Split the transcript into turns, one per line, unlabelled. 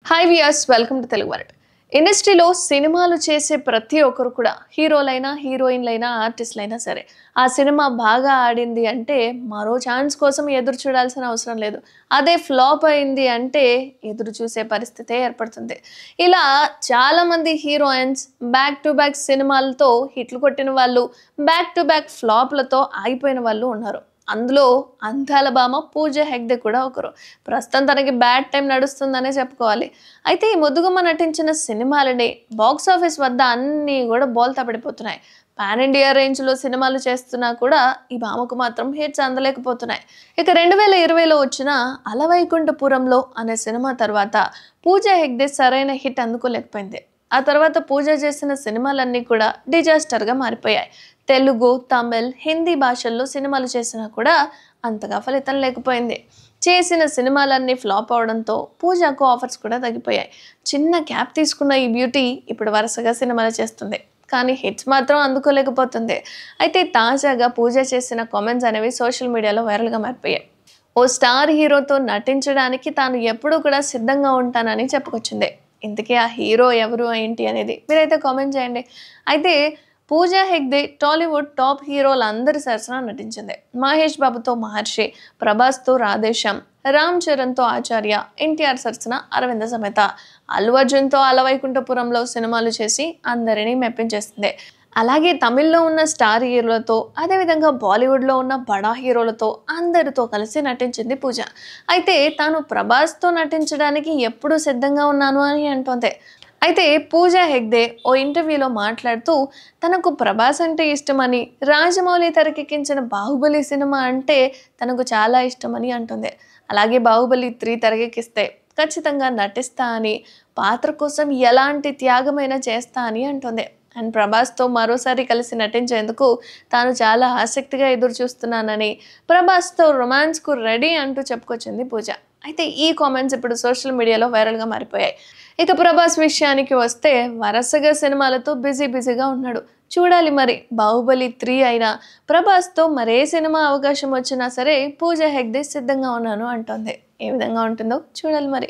Hi viewers, welcome to Telugu world. ఇండస్ట్రీలో సినిమాలు చేసే ప్రతి ఒక్కరు కూడా హీరోలైనా హీరోయిన్లైనా ఆర్టిస్టులైనా సరే ఆ సినిమా బాగా ఆడింది అంటే మరో ఛాన్స్ కోసం ఎదురు చూడాల్సిన అవసరం లేదు. అదే ఫ్లాప్ అయింది అంటే ఎదురు చూసే పరిస్థితే ఏర్పడుతుంది. ఇలా చాలామంది హీరోయిన్స్ బ్యాక్ టు బ్యాక్ సినిమాలతో హిట్లు కొట్టిన వాళ్ళు, బ్యాక్ టు బ్యాక్ ఫ్లాప్లతో ఆగిపోయిన వాళ్ళు ఉన్నారు. అందులో అందాల భామ పూజ హెగ్డే కూడా ఒకరు. ప్రస్తుతం తనకి బ్యాడ్ టైం నడుస్తుందనే చెప్పుకోవాలి. అయితే ఈ ముద్దుగుమ్మ నటించిన సినిమాలని బాక్స్ ఆఫీస్ వద్ద అన్నీ కూడా బోల్తా పడిపోతున్నాయి. పాన్ ఇండియా రేంజ్లో సినిమాలు చేస్తున్నా కూడా ఈ భామకు మాత్రం హిట్స్ అందలేకపోతున్నాయి. ఇక 2020లో వచ్చిన అలవైకుంఠపురంలో అనే సినిమా తర్వాత పూజ హెగ్డే సరైన హిట్ అందుకోలేకపోయింది. ఆ తర్వాత పూజ చేసిన సినిమాలన్నీ కూడా డిజాస్టర్గా మారిపోయాయి. తెలుగు, తమిళ్, హిందీ భాషల్లో సినిమాలు చేసినా కూడా అంతగా ఫలితం లేకపోయింది. చేసిన సినిమాలన్నీ ఫ్లాప్ అవడంతో పూజకు ఆఫర్స్ కూడా తగ్గిపోయాయి. చిన్న గ్యాప్ తీసుకున్న ఈ బ్యూటీ ఇప్పుడు వరుసగా సినిమాలు చేస్తుంది, కానీ హిట్స్ మాత్రం అందుకోలేకపోతుంది. అయితే తాజాగా పూజ చేసిన కామెంట్స్ అనేవి సోషల్ మీడియాలో వైరల్గా మారిపోయాయి. ఓ స్టార్ హీరోతో నటించడానికి తాను ఎప్పుడూ కూడా సిద్ధంగా ఉంటానని చెప్పుకొచ్చింది. ఇంతకీ ఆ హీరో ఎవరు ఏంటి అనేది మీరైతే కామెంట్ చేయండి. అయితే పూజ హెగ్డే టాలీవుడ్ టాప్ హీరోలందరి సరసన నటించింది. మహేష్ బాబుతో మహర్షి, ప్రభాస్తో రాధేశ్యామ్, రామ్ చరణ్తో ఆచార్య, ఎన్టీఆర్ సరసన అరవింద సమేత, అల్లు అర్జున్తో అలవైకుంఠపురంలో సినిమాలు చేసి అందరినీ మెప్పించేస్తుంది. అలాగే తమిళ్లో ఉన్న స్టార్ హీరోలతో, అదేవిధంగా బాలీవుడ్లో ఉన్న బడా హీరోలతో అందరితో కలిసి నటించింది పూజ. అయితే తాను ప్రభాస్తో నటించడానికి ఎప్పుడూ సిద్ధంగా ఉన్నాను అని అంటోంది. అయితే పూజ హెగ్డే ఓ ఇంటర్వ్యూలో మాట్లాడుతూ తనకు ప్రభాస్ అంటే ఇష్టమని, రాజమౌళి తెరకెక్కించిన బాహుబలి సినిమా అంటే తనకు చాలా ఇష్టమని అంటుంది. అలాగే బాహుబలి 3 తెరకెక్కిస్తే ఖచ్చితంగా నటిస్తా అని, పాత్ర కోసం ఎలాంటి త్యాగమైనా చేస్తా అని అంటుంది. అండ్ ప్రభాస్తో మరోసారి కలిసి నటించేందుకు తాను చాలా ఆసక్తిగా ఎదురు చూస్తున్నానని, ప్రభాస్తో రొమాన్స్కు రెడీ అంటూ చెప్పుకొచ్చింది పూజ. అయితే ఈ కామెంట్స్ ఇప్పుడు సోషల్ మీడియాలో వైరల్గా మారిపోయాయి. ఇక ప్రభాస్ విషయానికి వస్తే వరుసగా సినిమాలతో బిజీగా ఉన్నాడు. చూడాలి మరి బాహుబలి 3 అయినా, ప్రభాస్తో మరే సినిమా అవకాశం వచ్చినా సరే పూజ హెగ్డే సిద్ధంగా ఉన్నాను అంటోంది. ఏ విధంగా ఉంటుందో చూడాలి మరి.